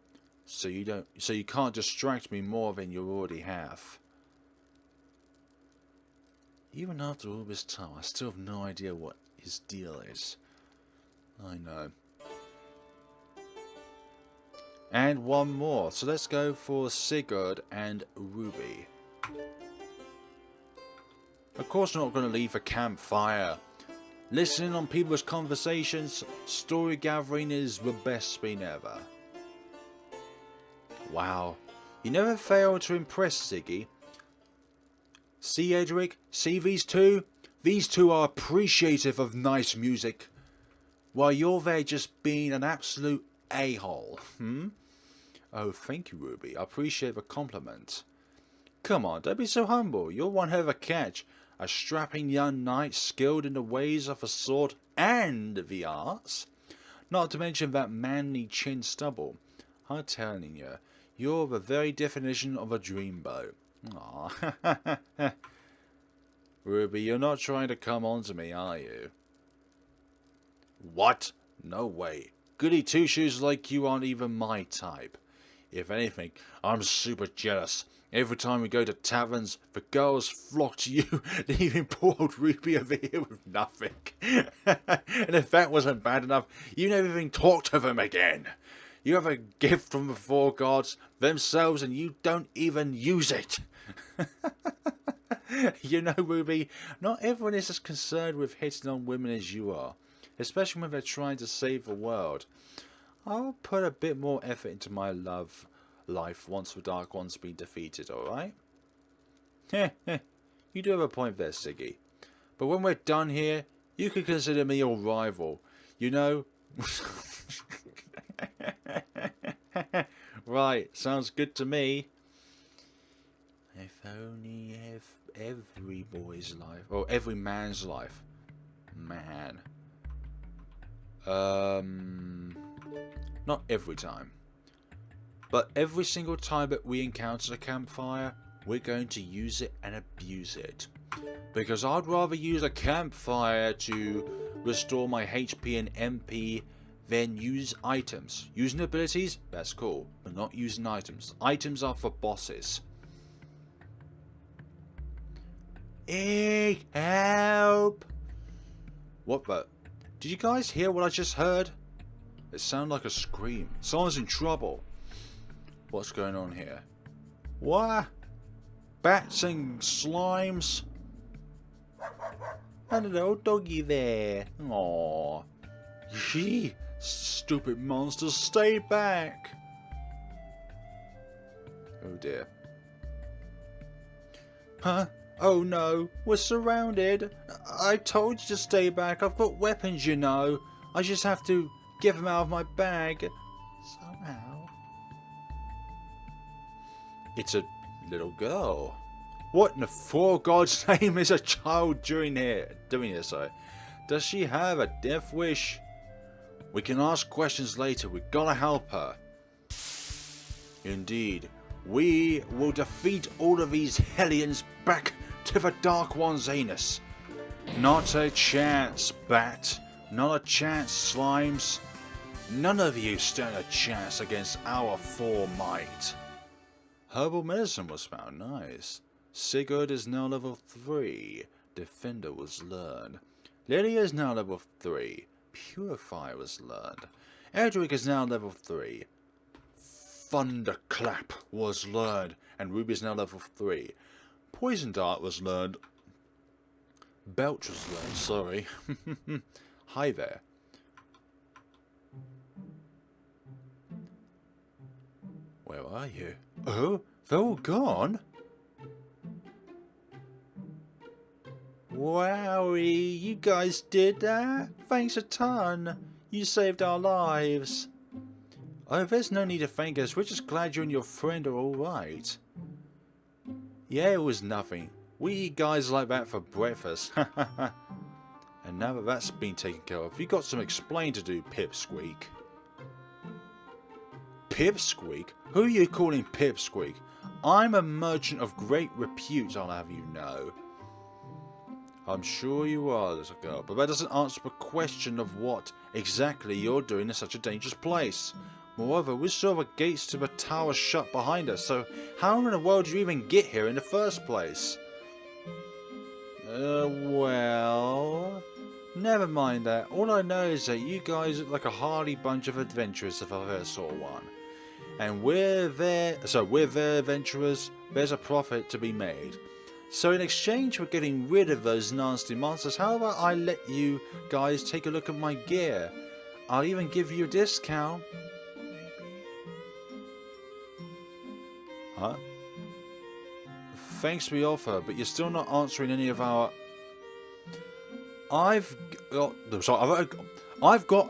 S1: So you can't distract me more than you already have. Even after all this time, I still have no idea what his deal is. I know. And one more. So let's go for Sigurd and Ruby. Of course not going to leave a campfire. Listening on people's conversations, story gathering is the best thing ever. Wow, you never fail to impress, Siggy. See, Edric? See these two? These two are appreciative of nice music, while you're there just being an absolute a-hole. Oh, thank you, Ruby. I appreciate the compliment. Come on, don't be so humble. You're one hell of a catch. A strapping young knight skilled in the ways of the sword and the arts. Not to mention that manly chin stubble. I'm telling you, you're the very definition of a dreamboat. Aww. Ruby, you're not trying to come on to me, are you? What? No way. Goody two-shoes like you aren't even my type. If anything, I'm super jealous. Every time we go to taverns, the girls flock to you, leaving poor old Ruby over here with nothing. And if that wasn't bad enough, you never even talk to them again. You have a gift from the four gods themselves and you don't even use it. You know, Ruby, not everyone is as concerned with hitting on women as you are, especially when they're trying to save the world. I'll put a bit more effort into my love life once the Dark One's been defeated, alright? You do have a point there, Siggy. But when we're done here, you can consider me your rival. You know? Right, sounds good to me. If only every boy's life, or every man's life. Man. Not every time. But every single time that we encounter a campfire, we're going to use it and abuse it. Because I'd rather use a campfire to restore my HP and MP than use items. Using abilities, that's cool, but not using items. Items are for bosses. Help! What the? Did you guys hear what I just heard? It sounded like a scream. Someone's in trouble. What's going on here? What? Bats and slimes? And a little doggy there. Aww. Gee, stupid monsters, stay back. Oh dear. Huh? Oh no, we're surrounded. I told you to stay back. I've got weapons, you know. I just have to get them out of my bag. Somehow. It's a little girl. What in the four gods' name is a child doing here? Sorry. Does she have a death wish? We can ask questions later. We gotta help her. Indeed. We will defeat all of these hellions back to the Dark One's anus. Not a chance, Bat. Not a chance, Slimes. None of you stand a chance against our four might. Herbal medicine was found. Nice. Sigurd is now level 3. Defender was learned. Leilia is now level 3. Purify was learned. Edric is now level 3. Thunderclap was learned. And Ruby is now level 3. Poison Dart was learned. Belch was learned, sorry. Hi there. Where are you? Oh, they're all gone? Wowie, you guys did that? Thanks a ton. You saved our lives. Oh, there's no need to thank us. We're just glad you and your friend are alright. Yeah, it was nothing. We eat guys like that for breakfast. And now that that's been taken care of, you got some explain to do, Pipsqueak. Pipsqueak? Who are you calling Pipsqueak? I'm a merchant of great repute, I'll have you know. I'm sure you are, little girl, but that doesn't answer the question of what exactly you're doing in such a dangerous place. Moreover, we saw the gates to the tower shut behind us, so how in the world did you even get here in the first place? Well... Never mind that. All I know is that you guys look like a hardy bunch of adventurers if I've ever saw one. And we're there adventurers, there's a profit to be made. So in exchange for getting rid of those nasty monsters, how about I let you guys take a look at my gear? I'll even give you a discount. Huh? Thanks for the offer, but you're still not answering any of our... I've got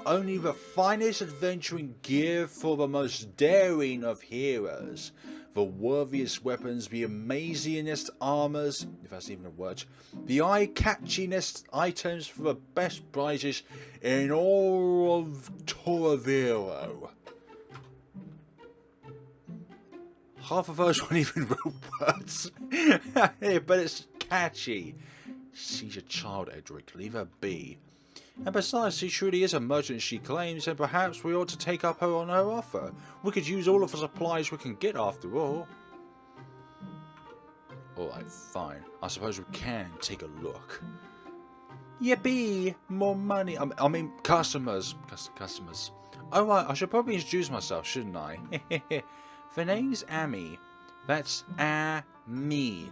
S1: only the finest adventuring gear for the most daring of heroes. The worthiest weapons, the amazingest armors, if that's even a word, the eye-catchinest items for the best prizes in all of Turovero. Half of those weren't even real words, but it's catchy. She's a child, Edric. Leave her be. And besides, she truly is a merchant she claims, and perhaps we ought to take up her on her offer. We could use all of the supplies we can get after all. Alright, fine. I suppose we can take a look. Yippee! More money. I mean, customers. Customers. Alright, I should probably introduce myself, shouldn't I? The name's Amy. That's Amy.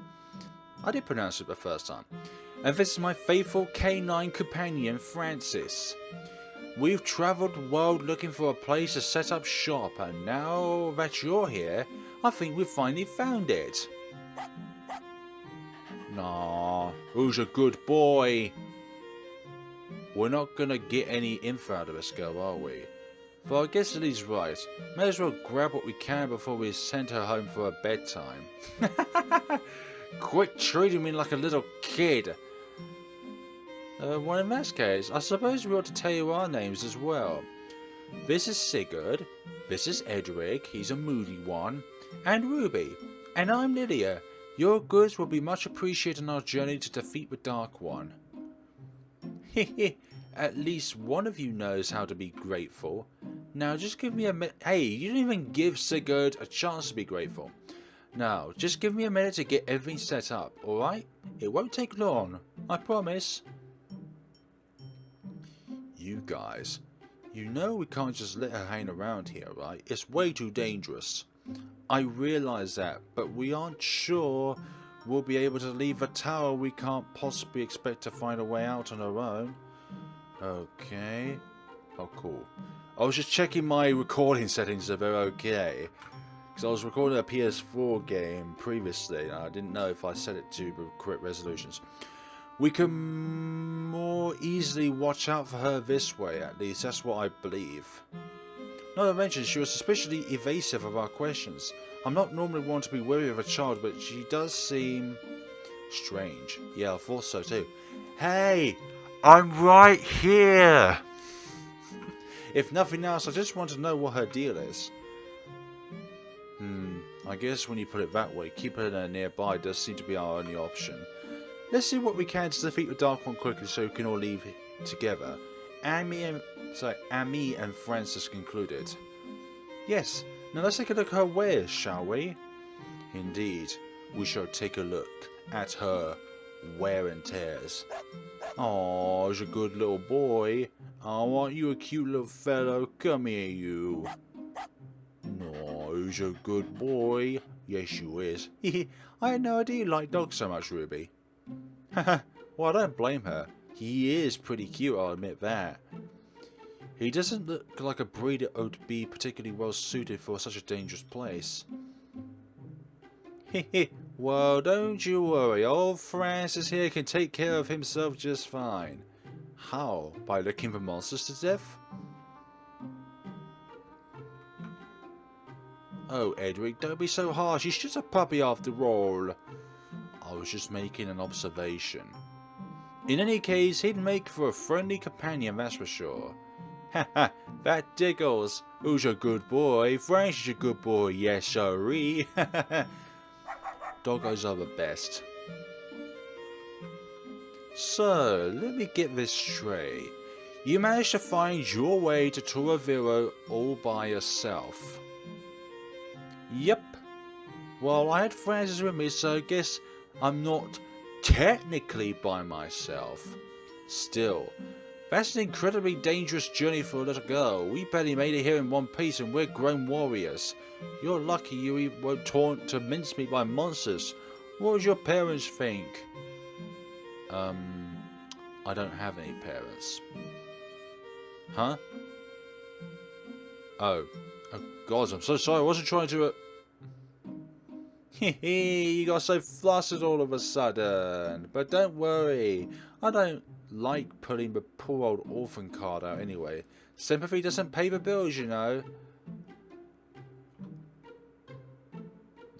S1: I did pronounce it the first time. And this is my faithful K9 companion, Francis. We've travelled the world looking for a place to set up shop, and now that you're here, I think we've finally found it. Nah, who's a good boy? We're not gonna get any info out of this girl, are we? But I guess that he's right. May as well grab what we can before we send her home for her bedtime. Quit treating me like a little kid. Well, in that case, I suppose we ought to tell you our names as well. This is Sigurd. This is Edric, he's a moody one. And Ruby. And I'm Leilia. Your goods will be much appreciated on our journey to defeat the Dark One. Hehe. At least one of you knows how to be grateful. Now just give me a minute. Hey, you didn't even give Sigurd a chance to be grateful. Now, just give me a minute to get everything set up, alright? It won't take long, I promise. You guys, you know we can't just let her hang around here, right? It's way too dangerous. I realise that, but we aren't sure we'll be able to leave a tower we can't possibly expect to find a way out on our own. Okay. Oh, cool. I was just checking my recording settings if they're okay. Because I was recording a PS4 game previously, and I didn't know if I set it to the correct resolutions. We can more easily watch out for her this way, at least. That's what I believe. Not to mention, she was suspiciously evasive of our questions. I'm not normally one to be wary of a child, but she does seem strange. Yeah, I thought so too. Hey! I'm right here! If nothing else, I just want to know what her deal is. I guess when you put it that way, keeping her nearby does seem to be our only option. Let's see what we can to defeat the Dark One quickly so we can all leave together. Amy and Francis concluded. Yes, now let's take a look at her wares, shall we? Indeed, we shall take a look at her wear and tears. Oh, he's a good little boy. Oh, aren't you a cute little fellow? Come here, you. No, he's a good boy. Yes, you is. I had no idea you liked dogs so much, Ruby. Haha, well, I don't blame her. He is pretty cute, I'll admit that. He doesn't look like a breed that would be particularly well suited for such a dangerous place. Hehe. Well, don't you worry, old Francis here can take care of himself just fine. How? By licking the monsters to death? Oh, Edric, don't be so harsh. He's just a puppy after all. I was just making an observation. In any case, he'd make for a friendly companion, that's for sure. Haha, that diggles. Who's a good boy? Francis is a good boy, yes sirree. Doggos are the best. So, let me get this straight. You managed to find your way to Turovero all by yourself. Yep. Well, I had Francis with me, so I guess I'm not technically by myself. Still, that's an incredibly dangerous journey for a little girl. We barely made it here in one piece and we're grown warriors. You're lucky you weren't torn to mincemeat by monsters. What would your parents think? I don't have any parents. Huh? Oh God, I'm so sorry. I wasn't trying to... Hehe, you got so flustered all of a sudden. But don't worry. I don't like pulling the poor old orphan card out anyway. Sympathy doesn't pay the bills, you know.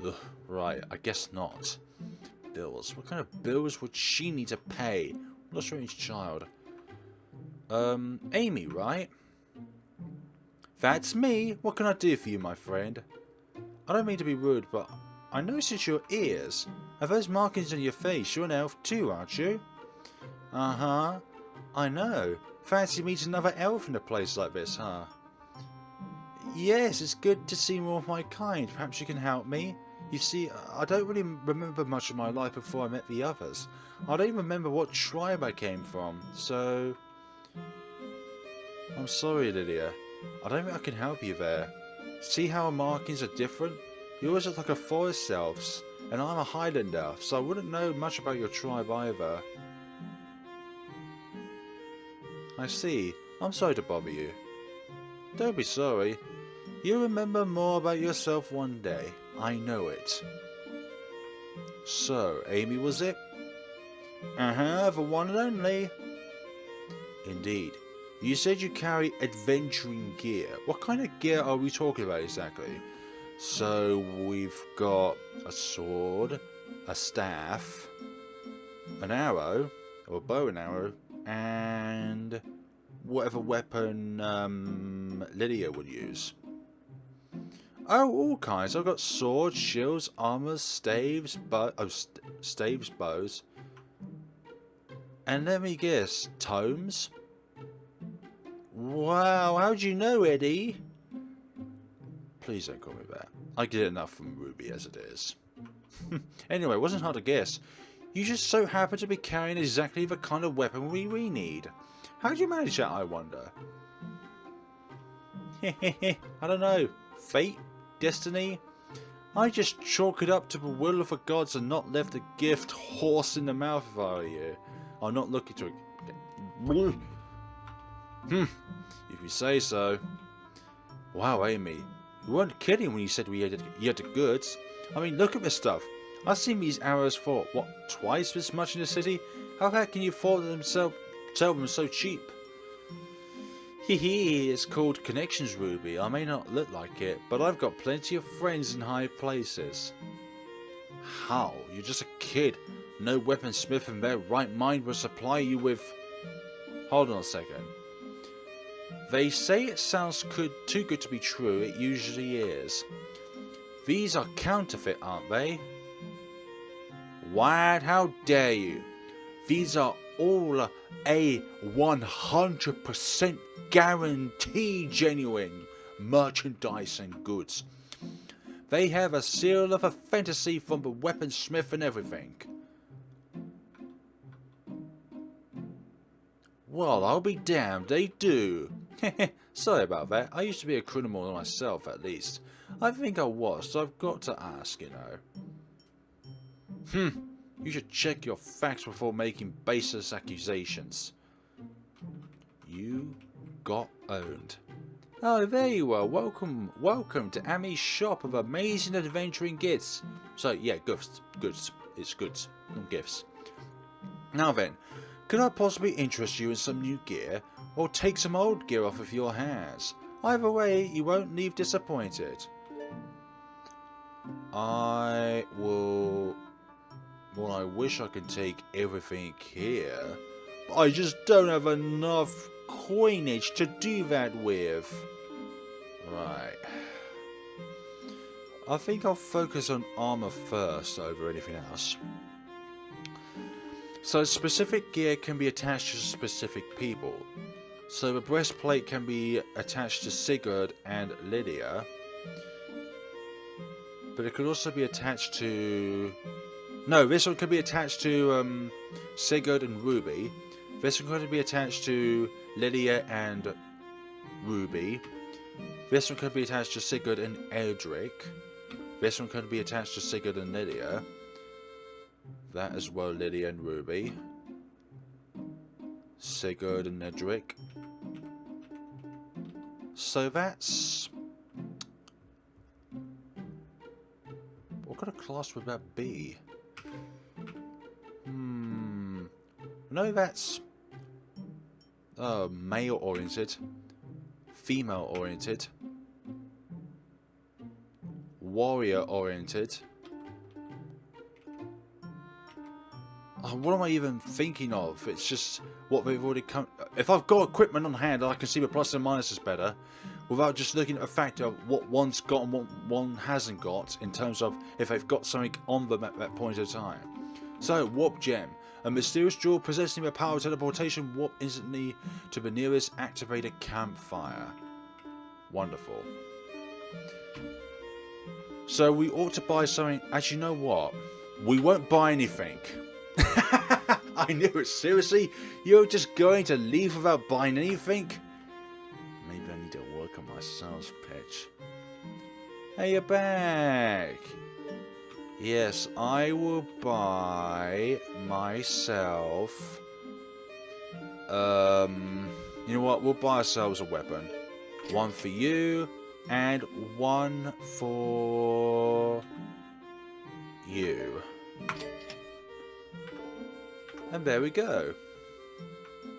S1: Ugh, right, I guess not. Bills. What kind of bills would she need to pay? What a strange child. Amy, right? That's me. What can I do for you, my friend? I don't mean to be rude, but I noticed your ears. Are those markings on your face? You're an elf too, aren't you? Uh-huh. I know. Fancy meeting another elf in a place like this, huh? Yes, it's good to see more of my kind. Perhaps you can help me? You see, I don't really remember much of my life before I met the others. I don't even remember what tribe I came from, so... I'm sorry, Leilia. I don't think I can help you there. See how our markings are different? Yours look like a forest elves, and I'm a highland elf, so I wouldn't know much about your tribe either. I see. I'm sorry to bother you. Don't be sorry. You'll remember more about yourself one day. I know it. So, Amy was it? The one and only. Indeed. You said you carry adventuring gear. What kind of gear are we talking about exactly? So, we've got a sword, a staff, an arrow, or a bow and arrow, and whatever weapon Leilia would use. Oh, all kinds. I've got swords, shields, armors, staves, staves, bows. And let me guess, tomes? Wow, how'd you know, Eddie? Please don't call me that. I get enough from Ruby as it is. Anyway, it wasn't hard to guess. You just so happen to be carrying exactly the kind of weapon we need. How'd you manage that, I wonder? I don't know. Fate? Destiny? I just chalk it up to the will of the gods and not left the gift horse in the mouth if I were you. I'm not looking to... If you say so. Wow, Amy. You weren't kidding when you said you had the goods. I mean, look at this stuff. I've seen these arrows for, what, twice this much in the city? How the heck can you afford them sell them so cheap? Hehe, it's called connections, Ruby. I may not look like it, but I've got plenty of friends in high places. How? You're just a kid. No weaponsmith in their right mind will supply you with... Hold on a second. They say it sounds too good to be true. It usually is. These are counterfeit, aren't they? What? How dare you? These are all a 100% guaranteed genuine merchandise and goods. They have a seal of authenticity from the weaponsmith and everything. Well, I'll be damned, they do. Sorry about that. I used to be a criminal myself, at least. I think I was, so I've got to ask, you know. You should check your facts before making baseless accusations. You got owned. Oh, there you are. Welcome to Ami's shop of amazing adventuring gifts. So, yeah, goods. It's goods, not gifts. Now then, could I possibly interest you in some new gear, or take some old gear off of your hands? Either way, you won't leave disappointed. I will... Well, I wish I could take everything here, but I just don't have enough coinage to do that with. Right. I think I'll focus on armor first over anything else. So specific gear can be attached to specific people. So the breastplate can be attached to Sigurd and Leilia, but it could also be attached to... No, this one could be attached to Sigurd and Ruby. This one could be attached to Leilia and Ruby. This one could be attached to Sigurd and Edric. This one could be attached to Sigurd and Leilia. That as well, Leilia and Ruby. Sigurd and Edric. So that's... What kind of class would that be? No, that's male oriented, female oriented, warrior oriented. What am I even thinking of? It's just what they've already come. If I've got equipment on hand, I can see the plus and minuses better, without just looking at the fact of what one's got and what one hasn't got, in terms of if they've got something on them at that point of time. So, warp gem. A mysterious jewel possessing the power of teleportation warp instantly to the nearest activated campfire. Wonderful. So we ought to buy something. Actually, you know what? We won't buy anything. I knew it. Seriously? You're just going to leave without buying anything? Maybe I need to work on my sales pitch. Hey, you're back. Yes, I will buy myself... you know what? We'll buy ourselves a weapon. One for you, and one for... you. And there we go.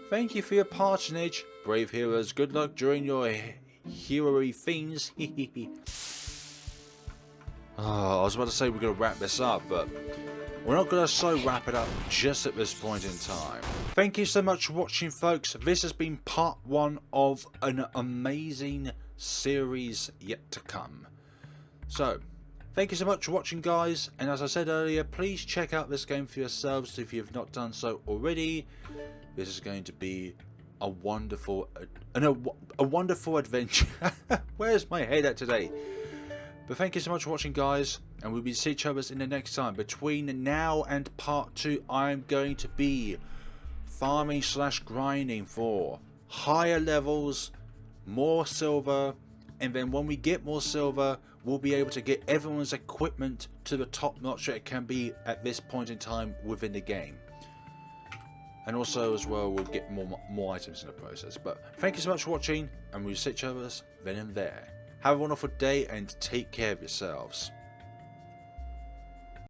S1: Thank you for your patronage, brave heroes. Good luck during your hero-y things. Oh, I was about to say we're going to wrap this up, but we're not going to wrap it up just at this point in time. Thank you so much for watching, folks. This has been part 1 of an amazing series yet to come. So, thank you so much for watching, guys, and as I said earlier, please check out this game for yourselves if you've not done so already. This is going to be a wonderful adventure. Where's my head at today? But thank you so much for watching, guys, and we'll be seeing each other in the next time. Between now and part 2, I'm going to be farming / grinding for higher levels, more silver, and then when we get more silver, we'll be able to get everyone's equipment to the top notch that it can be at this point in time within the game. And also as well, we'll get more items in the process. But thank you so much for watching, and we'll see each other then and there. Have a wonderful day and take care of yourselves.